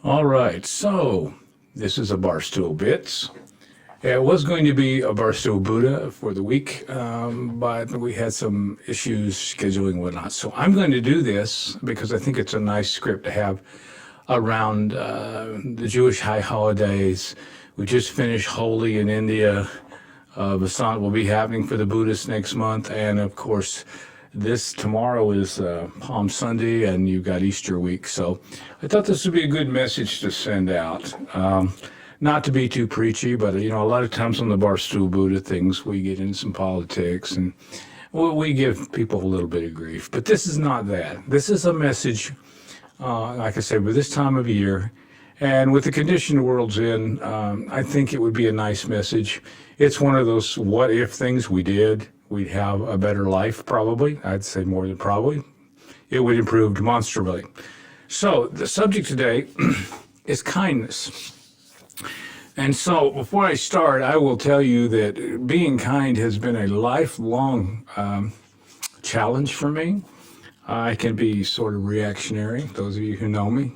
All right, so this is a BarstoolBits. It was going to be a Barstool Buddha for the week, but we had some issues scheduling and whatnot. So I'm going to do this because I think it's a nice script to have around the Jewish high holidays. We just finished Holi in India. Vasant will be happening for the Buddhists next month, and of course, this tomorrow is Palm Sunday, and you've got Easter week. So I thought this would be a good message to send out. Not to be too preachy, but a lot of times on the Barstool Buddha things, we get into some politics, and we give people a little bit of grief. But this is not that. This is a message, like I said, with this time of year, and with the condition the world's in, I think it would be a nice message. It's one of those what if things we did. We'd have a better life, probably. I'd say more than probably. It would improve demonstrably. So the subject today is kindness. And so before I start, I will tell you that being kind has been a lifelong challenge for me. I can be sort of reactionary, those of you who know me.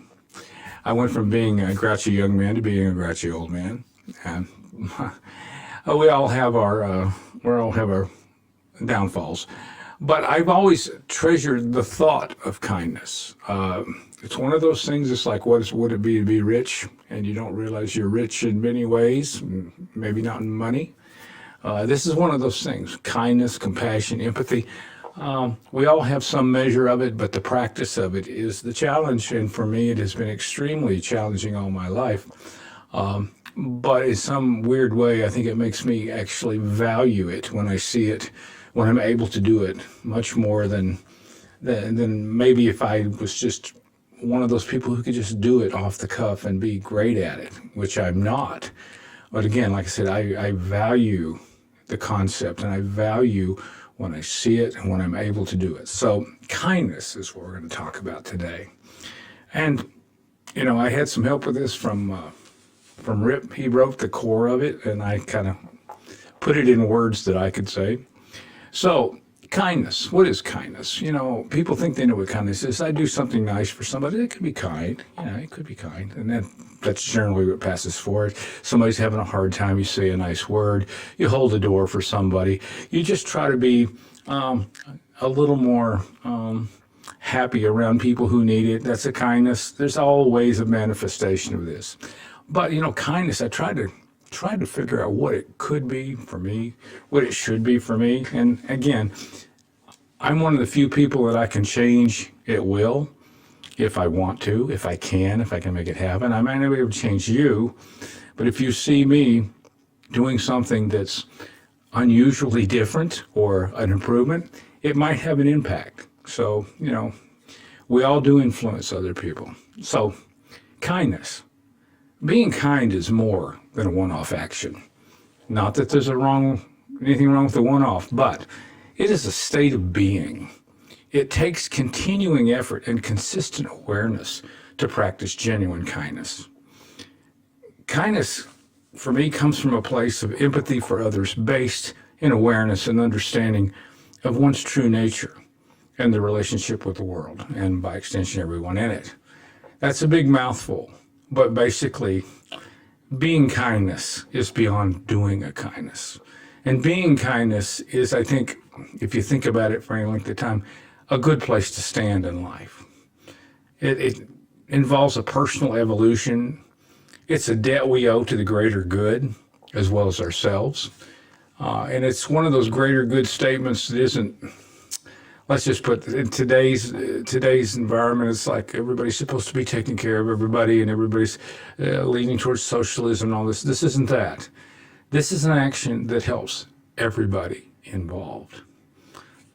I went from being a grouchy young man to being a grouchy old man. And we all have our downfalls. But I've always treasured the thought of kindness. It's one of those things, it's like, what would it be to be rich? And you don't realize you're rich in many ways, maybe not in money. This is one of those things, kindness, compassion, empathy. We all have some measure of it, but the practice of it is the challenge. And for me, it has been extremely challenging all my life. But in some weird way, I think it makes me actually value it when I see it, when I'm able to do it, much more than maybe if I was just one of those people who could just do it off the cuff and be great at it, which I'm not. But again, like I said, I value the concept, and I value when I see it and when I'm able to do it. So kindness is what we're going to talk about today. And, I had some help with this from Rip. He wrote the core of it, and I kind of put it in words that I could say. So, kindness. What is kindness? People think they know what kindness is. I do something nice for somebody. It could be kind. It could be kind. And that's generally what passes for it. Somebody's having a hard time. You say a nice word. You hold the door for somebody. You just try to be a little more happy around people who need it. That's a kindness. There's all ways of manifestation of this. But, kindness, I tried to figure out what it could be for me, what it should be for me. And again, I'm one of the few people that I can change at will if I want to, if I can make it happen. I might not be able to change you, but if you see me doing something that's unusually different or an improvement, it might have an impact. So, we all do influence other people. So, kindness. Being kind is more than a one-off action. Not that there's anything wrong with the one-off, but it is a state of being. It takes continuing effort and consistent awareness to practice genuine kindness. Kindness, for me, comes from a place of empathy for others based in awareness and understanding of one's true nature and the relationship with the world, and by extension, everyone in it. That's a big mouthful. But basically, being kindness is beyond doing a kindness. And being kindness is, I think, if you think about it for any length of time, a good place to stand in life. It involves a personal evolution. It's a debt we owe to the greater good, as well as ourselves. And it's one of those greater good statements that isn't, let's just put in today's environment, it's like everybody's supposed to be taking care of everybody, and everybody's leaning towards socialism and all this. This isn't that. This is an action that helps everybody involved.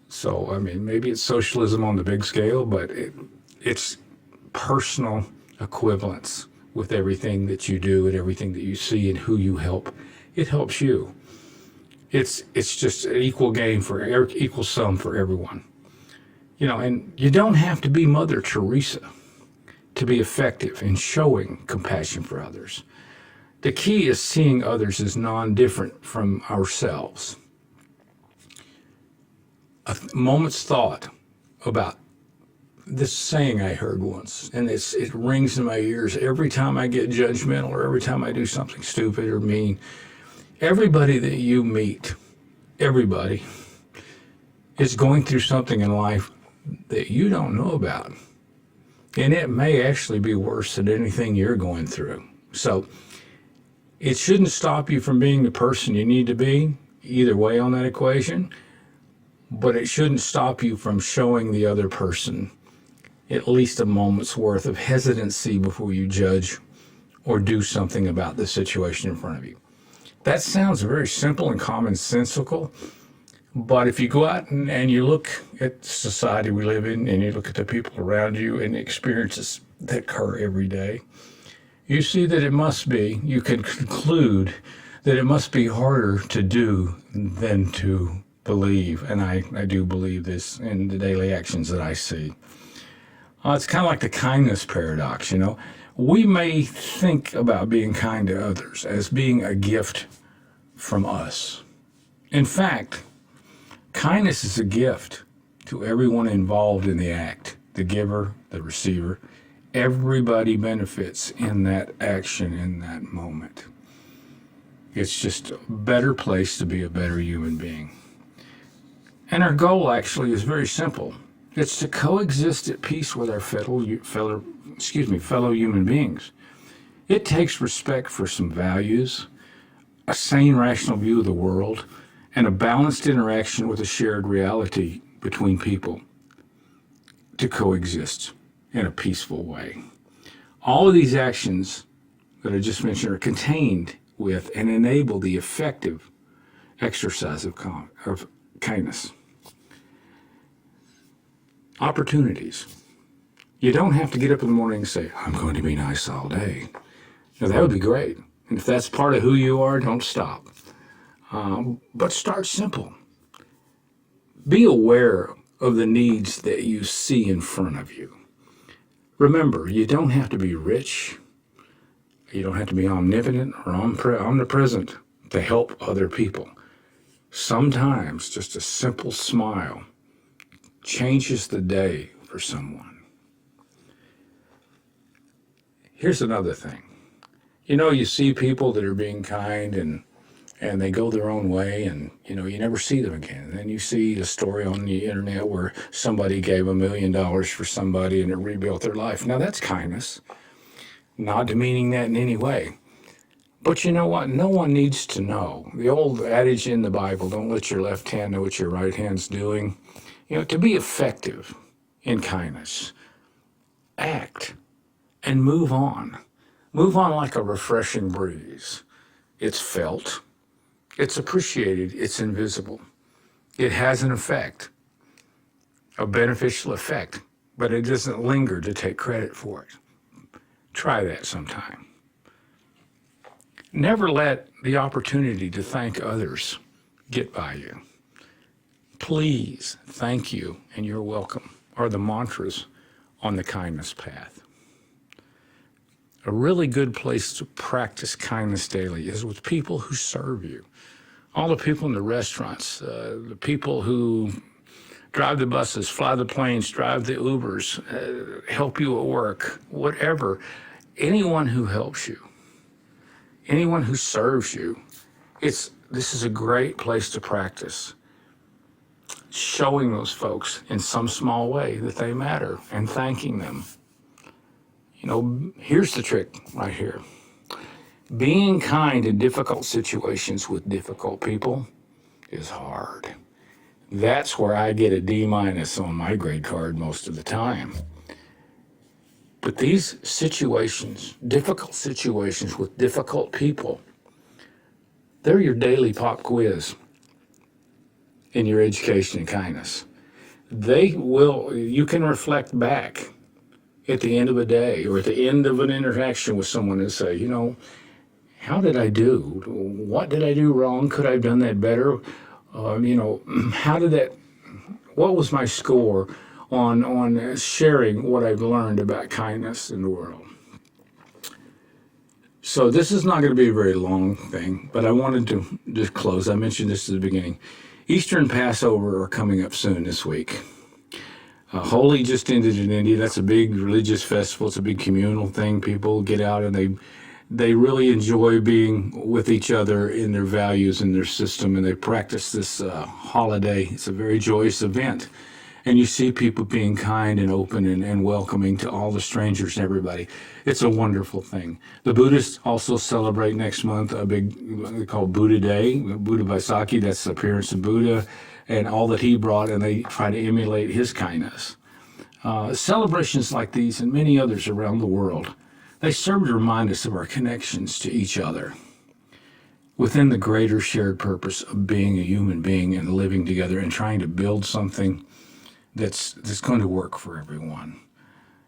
So, maybe it's socialism on the big scale, but it's personal equivalence with everything that you do and everything that you see and who you help. It helps you. It's just an equal game equal sum for everyone. And you don't have to be Mother Teresa to be effective in showing compassion for others. The key is seeing others as non-different from ourselves. A moment's thought about this saying I heard once, and it rings in my ears every time I get judgmental or every time I do something stupid or mean. Everybody that you meet, everybody, is going through something in life that you don't know about. And it may actually be worse than anything you're going through. So it shouldn't stop you from being the person you need to be, either way on that equation, but it shouldn't stop you from showing the other person at least a moment's worth of hesitancy before you judge or do something about the situation in front of you. That sounds very simple and commonsensical, but if you go out and you look at the society we live in and you look at the people around you and the experiences that occur every day, you see that you can conclude that it must be harder to do than to believe. And I do believe this in the daily actions that I see. It's kind of like the kindness paradox, We may think about being kind to others as being a gift from us. In fact, kindness is a gift to everyone involved in the act, the giver, the receiver. Everybody benefits in that action, in that moment. It's just a better place to be a better human being. And our goal actually is very simple. It's to coexist at peace with our fellow human beings. It takes respect for some values, a sane, rational view of the world, and a balanced interaction with a shared reality between people to coexist in a peaceful way. All of these actions that I just mentioned are contained with and enable the effective exercise of kindness. Opportunities. You don't have to get up in the morning and say, I'm going to be nice all day. Now, that would be great. And if that's part of who you are, don't stop. But start simple. Be aware of the needs that you see in front of you. Remember, you don't have to be rich. You don't have to be omnipotent or omnipresent to help other people. Sometimes just a simple smile changes the day for someone. Here's another thing. You see people that are being kind and they go their own way and, you never see them again. And then you see a story on the internet where somebody gave $1 million for somebody and it rebuilt their life. Now that's kindness. Not demeaning that in any way. But you know what? No one needs to know. The old adage in the Bible, don't let your left hand know what your right hand's doing. To be effective in kindness, act and move on. Move on like a refreshing breeze. It's felt, it's appreciated, it's invisible. It has an effect, a beneficial effect, but it doesn't linger to take credit for it. Try that sometime. Never let the opportunity to thank others get by you. Please, thank you, and you're welcome are the mantras on the kindness path. A really good place to practice kindness daily is with people who serve you. All the people in the restaurants, the people who drive the buses, fly the planes, drive the Ubers, help you at work, whatever. Anyone who helps you, anyone who serves you, this is a great place to practice showing those folks in some small way that they matter and thanking them. Here's the trick right here. Being kind in difficult situations with difficult people is hard. That's where I get a D- on my grade card most of the time. But these situations, difficult situations with difficult people, they're your daily pop quiz in your education and kindness. You can reflect back at the end of a day or at the end of an interaction with someone and say, how did I do? What did I do wrong? Could I have done that better? What was my score on sharing what I've learned about kindness in the world? So this is not going to be a very long thing, but I wanted to just close. I mentioned this at the beginning. Easter and Passover are coming up soon this week. Holi just ended in India. That's a big religious festival. It's a big communal thing. People get out and they really enjoy being with each other in their values and their system, and they practice this holiday. It's a very joyous event. And you see people being kind and open and welcoming to all the strangers and everybody. It's a wonderful thing. The Buddhists also celebrate next month a big, they call Buddha Day, Buddha Vaisakhi, that's the appearance of Buddha and all that he brought, and they try to emulate his kindness. Celebrations like these and many others around the world, they serve to remind us of our connections to each other within the greater shared purpose of being a human being and living together and trying to build something that's going to work for everyone.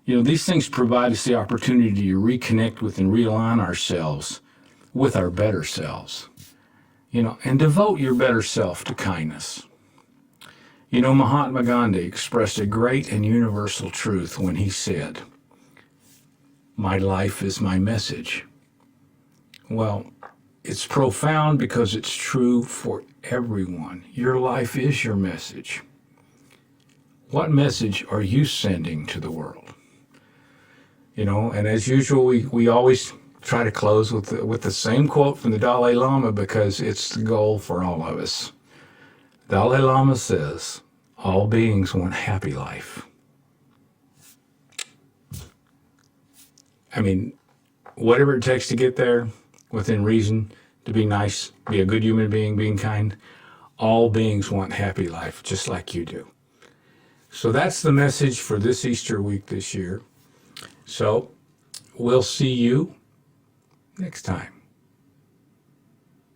You know, these things provide us the opportunity to reconnect with and realign ourselves with our better selves, you know, and devote your better self to kindness. You know, Mahatma Gandhi expressed a great and universal truth when he said, "My life is my message." Well, it's profound because it's true for everyone. Your life is your message. What message are you sending to the world? You know, and as usual, we always try to close with the same quote from the Dalai Lama because it's the goal for all of us. Dalai Lama says, all beings want happy life. I mean, whatever it takes to get there, within reason, to be nice, be a good human being, being kind, all beings want happy life, just like you do. So that's the message for this Easter week this year. So we'll see you next time.